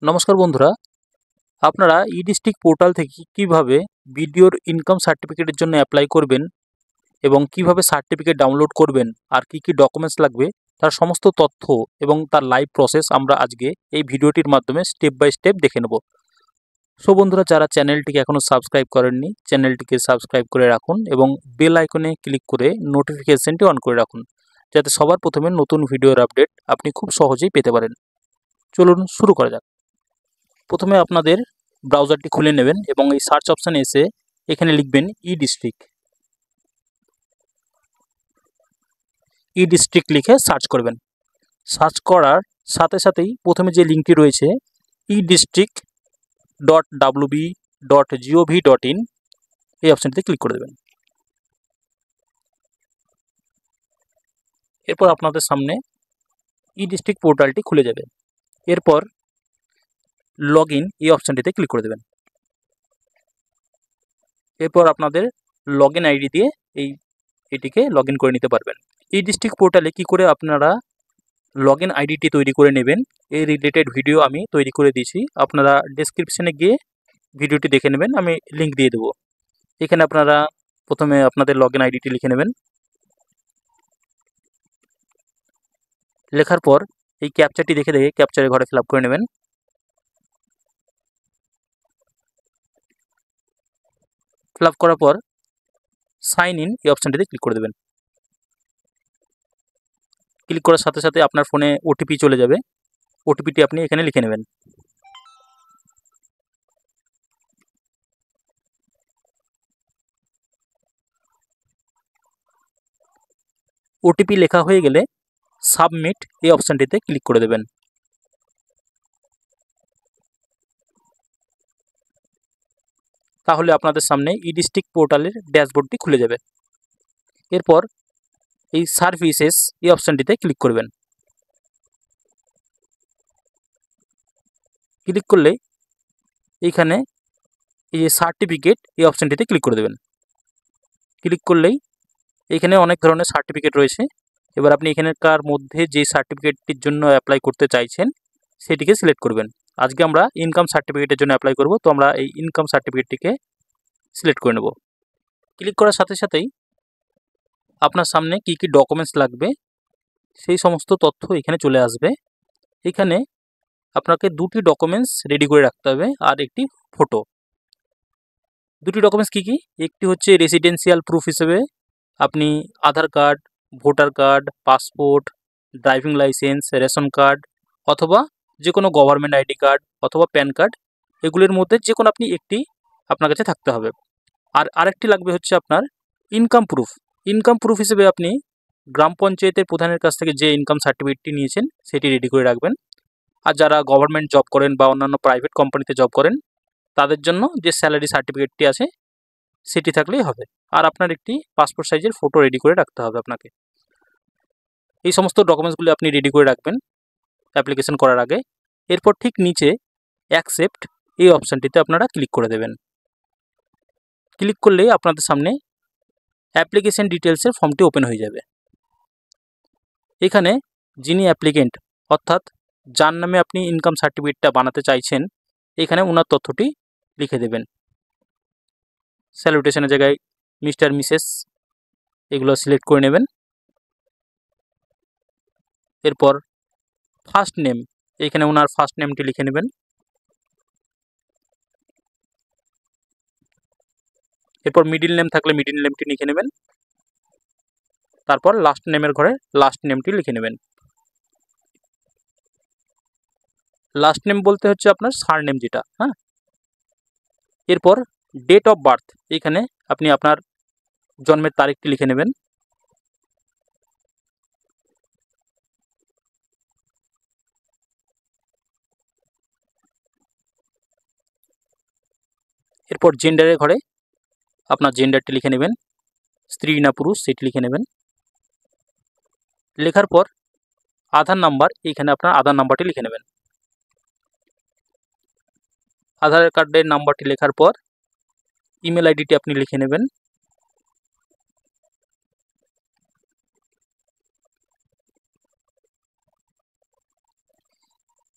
নমস্কার বন্ধুরা, আপনারা ই-ডিস্ট্রিক্ট পোর্টাল থেকে কিভাবে বিডিওর ইনকাম সার্টিফিকেটের জন্য অ্যাপ্লাই করবেন এবং কিভাবে সার্টিফিকেট ডাউনলোড করবেন আর কি ডকুমেন্টস লাগবে তার সমস্ত তথ্য এবং তার লাইভ প্রসেস আমরা আজকে এই ভিডিওটির মাধ্যমে স্টেপ বাই স্টেপ দেখে নেব। সো বন্ধুরা, যারা চ্যানেলটিকে এখনও সাবস্ক্রাইব করেননি চ্যানেলটিকে সাবস্ক্রাইব করে রাখুন এবং বেল আইকনে ক্লিক করে নোটিফিকেশনটি অন করে রাখুন, যাতে সবার প্রথমে নতুন ভিডিওর আপডেট আপনি খুব সহজেই পেতে পারেন। চলুন শুরু করা যাক। প্রথমে আপনাদের ব্রাউজারটি খুলে নেবেন এবং এই সার্চ অপশানে এসে এখানে লিখবেন ই ডিস্ট্রিক্ট লিখে সার্চ করবেন। সার্চ করার সাথে সাথেই প্রথমে যে লিঙ্কটি রয়েছে edistrict.wb.gov.in এই অপশানটিতে ক্লিক করে দেবেন। এরপর আপনাদের সামনে ই ডিস্ট্রিক্ট পোর্টালটি খুলে যাবে। এরপর লগ ইন এই অপশানটিতে ক্লিক করে দেবেন। এরপর আপনাদের লগ ইন আইডি দিয়ে এটিকে লগ ইন করে নিতে পারবেন। ই ডিস্ট্রিক্ট পোর্টালে কী করে আপনারা লগ ইন আইডিটি তৈরি করে নেবেন এই রিলেটেড ভিডিও আমি তৈরি করে দিয়েছি, আপনারা ডেসক্রিপশনে গিয়ে ভিডিওটি দেখে নেবেন, আমি লিঙ্ক দিয়ে দেবো। এখানে আপনারা প্রথমে আপনাদের লগ ইন আইডিটি লিখে নেবেন। লেখার পর এই ক্যাপচারটি দেখে ক্যাপচারের ঘরে ফিল আপ করে নেবেন। ফিল আপ করার পর সাইন ইন এই অপশানটিতে ক্লিক করে দেবেন। ক্লিক করার সাথে সাথে আপনার ফোনে ওটিপি চলে যাবে, ওটিপিটি আপনি এখানে লিখে নেবেন। ওটিপি লেখা হয়ে গেলে সাবমিট এই অপশানটিতে ক্লিক করে দেবেন। তাহলে আপনাদের সামনে ই ডিস্ট্রিক্ট পোর্টালের ড্যাশবোর্ডটি খুলে যাবে। এরপর এই সার্ভিসেস এই অপশানটিতে ক্লিক করবেন। ক্লিক করলে এইখানে এই যে সার্টিফিকেট এই অপশানটিতে ক্লিক করে দেবেন। ক্লিক করলেই এখানে অনেক ধরনের সার্টিফিকেট রয়েছে। এবার আপনি এখানকার মধ্যে যে সার্টিফিকেটটির জন্য অ্যাপ্লাই করতে চাইছেন সেটিকে সিলেক্ট করবেন। আজকে আমরা ইনকাম সার্টিফিকেটের জন্য অ্যাপ্লাই করব, তো আমরা এই ইনকাম সার্টিফিকেটটিকে সিলেক্ট করে নেব। ক্লিক করার সাথে সাথেই আপনার সামনে কি ডকুমেন্টস লাগবে সেই সমস্ত তথ্য এখানে চলে আসবে। এখানে আপনাকে দুটি ডকুমেন্টস রেডি করে রাখতে হবে আর একটি ফটো। দুটি ডকুমেন্টস কি একটি হচ্ছে রেসিডেন্সিয়াল প্রুফ হিসেবে আপনি Aadhaar card, voter card, passport, driving licence, ration card অথবা যে কোনো গভর্নমেন্ট আইডি কার্ড অথবা প্যান কার্ড, এগুলির মধ্যে যে কোনো আপনি একটি আপনার কাছে থাকতে হবে। আর আরেকটি লাগবে হচ্ছে আপনার ইনকাম প্রুফ। ইনকাম প্রুফ হিসেবে আপনি গ্রাম পঞ্চায়েতের প্রধানের কাছ থেকে যে ইনকাম সার্টিফিকেটটি নিয়েছেন সেটি রেডি করে রাখবেন। আর যারা গভর্নমেন্ট জব করেন বা অন্যান্য প্রাইভেট কোম্পানিতে জব করেন তাদের জন্য যে স্যালারি সার্টিফিকেটটি আছে সেটি থাকলেই হবে। আর আপনার একটি পাসপোর্ট সাইজের ফটো রেডি করে রাখতে হবে আপনাকে। এই সমস্ত ডকুমেন্টসগুলি আপনি রেডি করে রাখবেন অ্যাপ্লিকেশন করার আগে। এরপর ঠিক নিচে অ্যাকসেপ্ট এই অপশানটিতে আপনারা ক্লিক করে দেবেন। ক্লিক করলেই আপনাদের সামনে অ্যাপ্লিকেশন ডিটেলসের ফর্মটি ওপেন হয়ে যাবে। এখানে যিনি অ্যাপ্লিকেন্ট অর্থাৎ যার নামে আপনি ইনকাম সার্টিফিকেটটা বানাতে চাইছেন এখানে ওনার তথ্যটি লিখে দেবেন। স্যালুটেশনের জায়গায় মিস্টার, মিসেস এগুলো সিলেক্ট করে নেবেন। এরপর ফার্স্ট নেম, এখানে ওনার ফার্স্ট নেমটি লিখে নেবেন। এরপর মিডিল নেম থাকলে মিডিল নেমটি লিখে নেবেন। তারপর লাস্ট নেমের ঘরে লাস্ট নেমটি লিখে নেবেন। লাস্ট নেম বলতে হচ্ছে আপনার সার নেম যেটা, হ্যাঁ। এরপর ডেট অফ বার্থ, এখানে আপনি আপনার জন্মের তারিখটি লিখে নেবেন। এরপর জেন্ডারের ঘরে আপনার জেন্ডারটি লিখে নেবেন, স্ত্রী না পুরুষ সেটি লিখে নেবেন। লেখার পর আধার নাম্বার, এইখানে আপনার আধার নাম্বারটি লিখে নেবেন। আধার কার্ডের নাম্বারটি লেখার পর ইমেল আইডিটি আপনি লিখে নেবেন।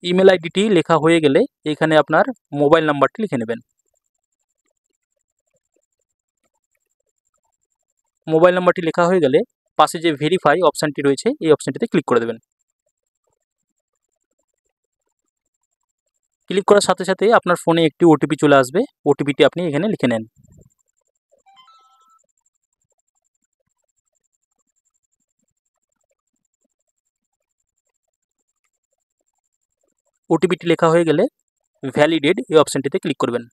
ইমেল আইডিটি লেখা হয়ে গেলে এখানে আপনার মোবাইল নাম্বারটি লিখে নেবেন। মোবাইল নাম্বারটি লেখা হয়ে গেলে পাশে যে ভেরিফাই অপশানটি রয়েছে এই অপশানটিতে ক্লিক করে দেবেন। ক্লিক করার সাথে সাথে আপনার ফোনে একটি ওটিপি চলে আসবে, ওটিপিটি আপনি এখানে লিখে নেন। ওটিপিটি লেখা হয়ে গেলে ভ্যালিডেট এই অপশানটিতে ক্লিক করবেন।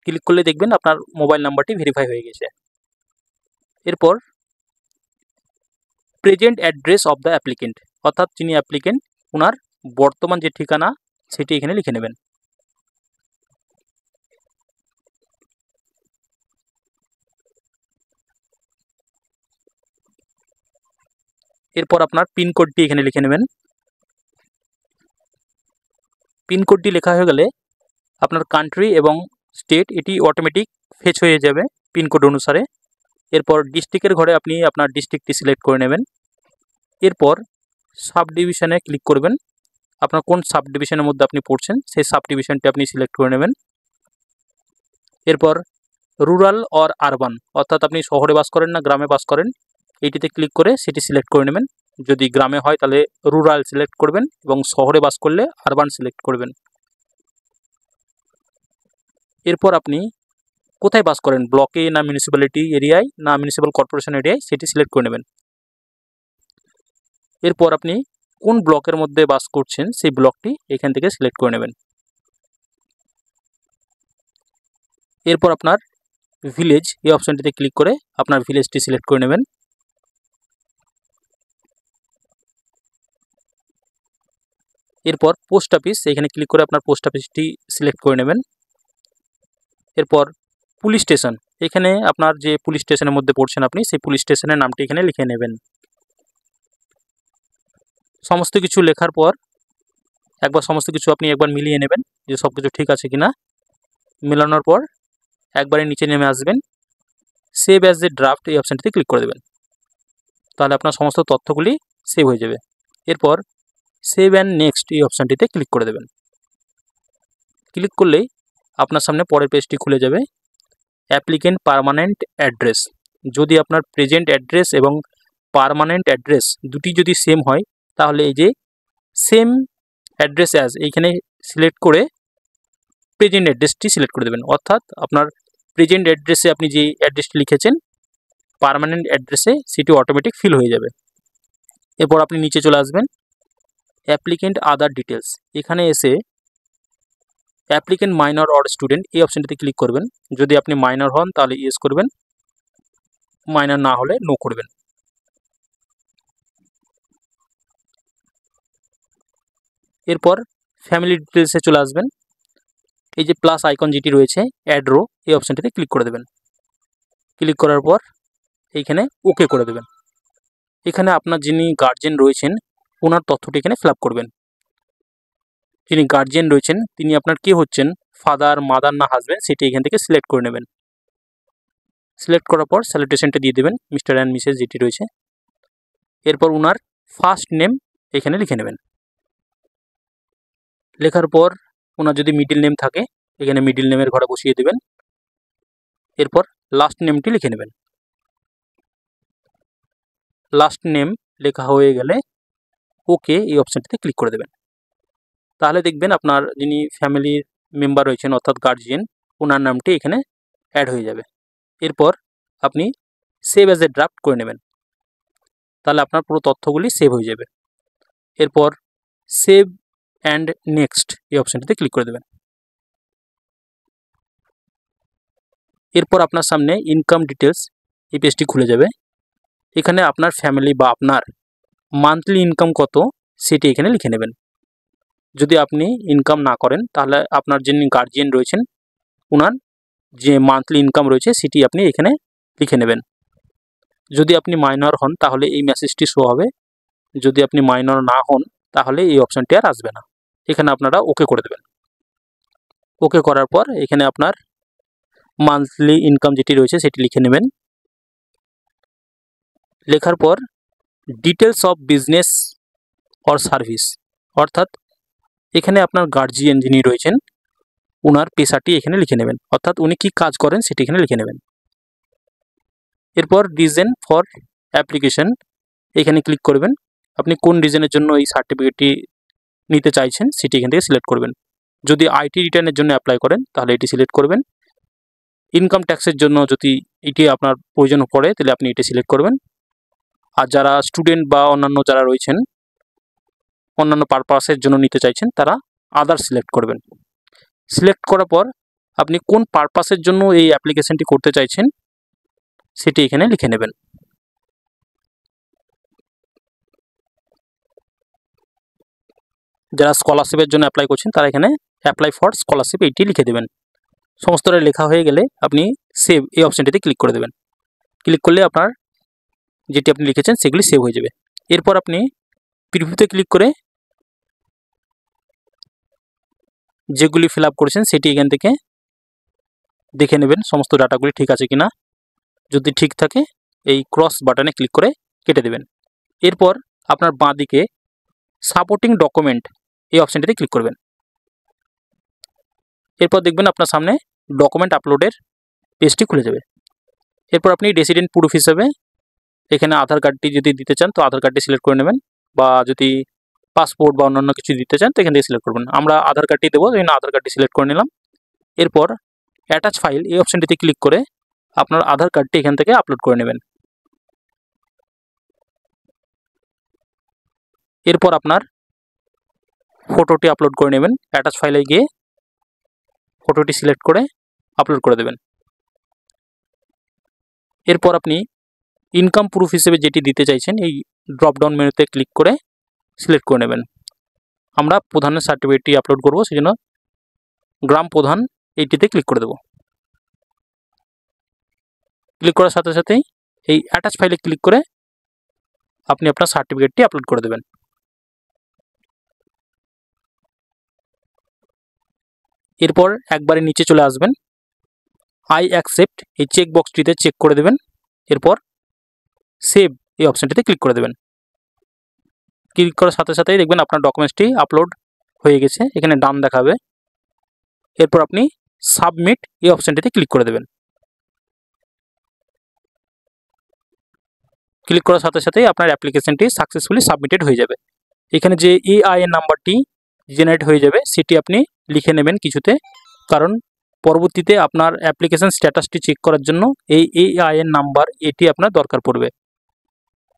ক্লিক করলে দেখবেন আপনার মোবাইল নাম্বারটি ভেরিফাই হয়ে গেছে। এরপর present address of the applicant, অর্থাৎ যিনি অ্যাপ্লিকেন্ট ওনার বর্তমান যে ঠিকানা সেটি এখানে লিখে নেবেন। এরপর আপনার পিনকোডটি এখানে লিখে নেবেন। পিনকোডটি লেখা হয়ে গেলে আপনার কান্ট্রি এবং স্টেট এটি অটোমেটিক ফেচ হয়ে যাবে পিনকোড অনুসারে। এরপর ডিস্ট্রিক্টের ঘরে আপনি আপনার ডিস্ট্রিক্টটি সিলেক্ট করে নেবেন। এরপর সাব ডিভিশনে ক্লিক করবেন, আপনার কোন সাব ডিভিশনের মধ্যে আপনি পড়ছেন সেই সাব ডিভিশনটি আপনি সিলেক্ট করে নেবেন। এরপর রুরাল অর আরবান, অর্থাৎ আপনি শহরে বাস করেন না গ্রামে বাস করেন, এইটিতে ক্লিক করে সেটি সিলেক্ট করে নেবেন। যদি গ্রামে হয় তাহলে রুরাল সিলেক্ট করবেন এবং শহরে বাস করলে আরবান সিলেক্ট করবেন। এরপর আপনি কোথায় বাস করেন, ব্লকে না মিউনিসিপ্যালিটি এরিয়ায় না মিউনিসিপ্যাল কর্পোরেশন এরিয়ায়, সেটি সিলেক্ট করে নেবেন। এরপর আপনি কোন ব্লকের মধ্যে বাস করছেন সেই ব্লকটি এখান থেকে সিলেক্ট করে নেবেন। এরপর আপনার ভিলেজ এই অপশানটিতে ক্লিক করে আপনার ভিলেজটি সিলেক্ট করে নেবেন। এরপর পোস্ট অফিস, এখানে ক্লিক করে আপনার পোস্ট অফিসটি সিলেক্ট করে নেবেন। এরপর পুলিশ স্টেশন, এখানে আপনার যে পুলিশ স্টেশনের মধ্যে পড়ছেন আপনি সেই পুলিশ স্টেশনের নামটি এখানে লিখে নেবেন। সমস্ত কিছু লেখার পর সমস্ত কিছু আপনি একবার মিলিয়ে নেবেন যে সব কিছু ঠিক আছে কিনা। মেলানোর পর একবারে নিচে নেমে আসবেন, সেভ অ্যাজ এ ড্রাফট এই অপশানটিতে ক্লিক করে দেবেন। তাহলে আপনার সমস্ত তথ্যগুলি সেভ হয়ে যাবে। এরপর সেভ অ্যান্ড নেক্সট এই অপশানটিতে ক্লিক করে দেবেন। ক্লিক করলেই আপনার সামনে পরের পেজটি খুলে যাবে। অ্যাপ্লিকেন্ট পার্মানেন্ট অ্যাড্রেস, যদি আপনার প্রেজেন্ট অ্যাড্রেস এবং পার্মানেন্ট অ্যাড্রেস দুটি যদি সেম হয় তাহলে এই যে সেম অ্যাড্রেস অ্যাজ এইখানে সিলেক্ট করে প্রেজেন্ট অ্যাড্রেসটি সিলেক্ট করে দেবেন। অর্থাৎ আপনার প্রেজেন্ট অ্যাড্রেসে আপনি যে অ্যাড্রেসটি লিখেছেন পার্মানেন্ট অ্যাড্রেসে সেটি অটোমেটিক ফিল হয়ে যাবে। এরপর আপনি নিচে চলে আসবেন, অ্যাপ্লিকেন্ট আদার ডিটেলস, এখানে এসে অ্যাপ্লিকেন্ট মাইনর অর স্টুডেন্ট এই অপশানটিতে ক্লিক করবেন। যদি আপনি মাইনর হন তাহলে ইয়েস করবেন, মাইনর না হলে নো করবেন। এরপর ফ্যামিলি ডিটেলসে চলে আসবেন, এই যে প্লাস আইকন যেটি রয়েছে অ্যাড রো এই অপশানটিতে ক্লিক করে দেবেন। ক্লিক করার পর এইখানে ওকে করে দেবেন। এখানে আপনার যিনি গার্জেন রয়েছেন ওনার তথ্যটি এখানে ফিল আপ করবেন। যিনি গার্জেন রয়েছেন তিনি আপনার কে হচ্ছেন, ফাদার মাদার না হাজব্যান্ড, সেটি এখান থেকে সিলেক্ট করে নেবেন। সিলেক্ট করার পর স্যালুটেশনটা দিয়ে দেবেন মিস্টার অ্যান্ড মিসেস যেটি রয়েছে। এরপর ওনার ফার্স্ট নেম এখানে লিখে নেবেন। লেখার পর ওনার যদি মিডিল নেম থাকে এখানে মিডিল নেমের ঘরে বসিয়ে দেবেন। এরপর লাস্ট নেমটি লিখে নেবেন। লাস্ট নেম লেখা হয়ে গেলে ওকে এই অপশানটিতে ক্লিক করে দেবেন। তাহলে দেখবেন আপনার যিনি ফ্যামিলির মেম্বার রয়েছেন অর্থাৎ গার্জিয়ান ওনার নামটি এখানে অ্যাড হয়ে যাবে। এরপর আপনি সেভ অ্যাজ এ ড্রাফট করে নেবেন, তাহলে আপনার পুরো তথ্যগুলি সেভ হয়ে যাবে। এরপর সেভ অ্যান্ড নেক্সট এই অপশানটিতে ক্লিক করে দেবেন। এরপর আপনার সামনে ইনকাম ডিটেলস এই পেজটি খুলে যাবে। এখানে আপনার ফ্যামিলি বা আপনার মান্থলি ইনকাম কত সেটি এখানে লিখে নেবেন। যদি আপনি ইনকাম না করেন তাহলে আপনার যিনি গার্জিয়ান রয়েছেন ওনার যে মান্থলি ইনকাম রয়েছে সেটি আপনি এখানে লিখে নেবেন। যদি আপনি মাইনর হন তাহলে এই মেসেজটি শো হবে, যদি আপনি মাইনর না হন তাহলে এই অপশানটি আর আসবে না। এখানে আপনারা ওকে করে দেবেন। ওকে করার পর এখানে আপনার মান্থলি ইনকাম যেটি রয়েছে সেটি লিখে নেবেন। লেখার পর details of business or service, অর্থাৎ এখানে আপনার গার্জিয়ান যিনি রয়েছেন ওনার পেশাটি এখানে লিখে নেবেন, অর্থাৎ উনি কি কাজ করেন সেটি এখানে লিখে নেবেন। এরপর রিজন ফর অ্যাপ্লিকেশন এখানে ক্লিক করবেন। আপনি কোন রিজনের জন্য এই সার্টিফিকেটটি নিতে চাইছেন সেটি এখান থেকে সিলেক্ট করবেন। যদি আইটি রিটার্নের জন্য অ্যাপ্লাই করেন তাহলে এটি সিলেক্ট করবেন। ইনকাম ট্যাক্সের জন্য যদি এটি আপনার প্রয়োজন পড়ে তাহলে আপনি এটি সিলেক্ট করবেন। আর যারা স্টুডেন্ট বা অন্যান্য যারা রয়েছেন অন্যান্য পারপাসের জন্য নিতে চাইছেন তারা আদার সিলেক্ট করবেন। সিলেক্ট করার পর আপনি কোন পারপাসের জন্য এই অ্যাপ্লিকেশনটি করতে চাইছেন সেটি এখানে লিখে নেবেন। যারা স্কলারশিপের জন্য অ্যাপ্লাই করছেন তারা এখানে অ্যাপ্লাই ফর স্কলারশিপ এইটি লিখে দেবেন। সমস্তটা লেখা হয়ে গেলে আপনি সেভ এই অপশানটিতে ক্লিক করে দেবেন। ক্লিক করলে আপনার যেটি আপনি লিখেছেন সেগুলি সেভ হয়ে যাবে। এরপর আপনি প্রিভিউতে ক্লিক করে যেগুলি ফিল আপ করেছেন সেটি এখান থেকে দেখে নেবেন সমস্ত ডাটাগুলি ঠিক আছে কিনা। যদি ঠিক থাকে এই ক্রস বাটনে ক্লিক করে কেটে দেবেন। এরপর আপনার বাঁ দিকে সাপোর্টিং ডকুমেন্ট এই অপশানটিতে ক্লিক করবেন। এরপর দেখবেন আপনার সামনে ডকুমেন্ট আপলোডের পেজটি খুলে যাবে। এরপর আপনি রেসিডেন্ট প্রুফ হিসেবে এখানে আধার কার্ডটি যদি দিতে চান তো আধার কার্ডটি সিলেক্ট করে নেবেন, বা যদি পাসপোর্ট বা অন্যান্য কিছু দিতে চান তো এখান থেকে সিলেক্ট করবেন। আমরা আধার কার্ডটি দেবো, এই জন্য আধার কার্ডটি সিলেক্ট করে নিলাম। এরপর অ্যাটাচ ফাইল এই অপশানটিতে ক্লিক করে আপনার আধার কার্ডটি এখান থেকে আপলোড করে নেবেন। এরপর আপনার ফটোটি আপলোড করে নেবেন। অ্যাটাচ ফাইলে গিয়ে ফটোটি সিলেক্ট করে আপলোড করে দেবেন। এরপর আপনি ইনকাম প্রুফ হিসেবে যেটি দিতে চাইছেন এই ড্রপডাউন মেনুতে ক্লিক করে সিলেক্ট করে নেবেন। আমরা প্রধানের সার্টিফিকেটটি আপলোড করব, সেই জন্য গ্রাম প্রধান এইটিতে ক্লিক করে দেব। ক্লিক করার সাথে সাথেই এই অ্যাটাচ ফাইলে ক্লিক করে আপনি আপনার সার্টিফিকেটটি আপলোড করে দেবেন। এরপর একবারে নিচে চলে আসবেন, আই অ্যাকসেপ্ট এই চেক বক্সটিতে চেক করে দেবেন। এরপর সেভ এই অপশানটিতে ক্লিক করে দেবেন। ক্লিক করার সাথে সাথেই দেখবেন আপনার ডকুমেন্টসটি আপলোড হয়ে গেছে, এখানে ডান দেখাবে। এরপর আপনি সাবমিট এই অপশানটিতে ক্লিক করে দেবেন। ক্লিক করার সাথে সাথেই আপনার অ্যাপ্লিকেশনটি সাকসেসফুলি সাবমিটেড হয়ে যাবে। এখানে যে EIN নাম্বারটি জেনারেট হয়ে যাবে সেটি আপনি লিখে নেবেন কিছুতে, কারণ পরবর্তীতে আপনার অ্যাপ্লিকেশন স্ট্যাটাসটি চেক করার জন্য এই EIN নাম্বার এটি আপনার দরকার পড়বে।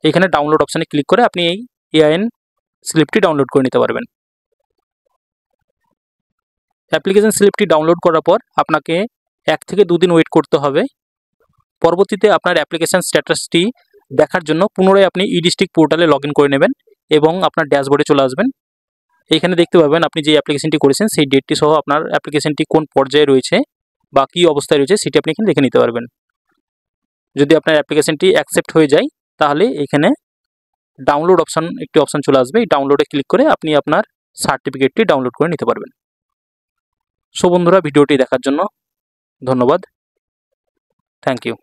এখানে ডাউনলোড অপশানে ক্লিক করে আপনি এই EIN স্লিপটি ডাউনলোড করে নিতে পারবেন। অ্যাপ্লিকেশন স্লিপটি ডাউনলোড করার পর আপনাকে 1 থেকে 2 দিন ওয়েট করতে হবে। পরবর্তীতে আপনার অ্যাপ্লিকেশন স্ট্যাটাসটি দেখার জন্য পুনরায় আপনি ই-ডিস্ট্রিক্ট পোর্টালে লগ ইন করে নেবেন এবং আপনার ড্যাশবোর্ডে চলে আসবেন। এইখানে দেখতে পাবেন আপনি যে অ্যাপ্লিকেশনটি করেছেন সেই ডেটটি সহ আপনার অ্যাপ্লিকেশনটি কোন পর্যায়ে রয়েছে বা কী অবস্থায় রয়েছে সেটি আপনি এখানে দেখে নিতে পারবেন। যদি আপনার অ্যাপ্লিকেশনটি অ্যাকসেপ্ট হয়ে যায় তাহলে এখানে ডাউনলোড একটি অপশান চলে আসবে। এই ডাউনলোডে ক্লিক করে আপনি আপনার সার্টিফিকেটটি ডাউনলোড করে নিতে পারবেন। সো বন্ধুরা, ভিডিওটি দেখার জন্য ধন্যবাদ। Thank you.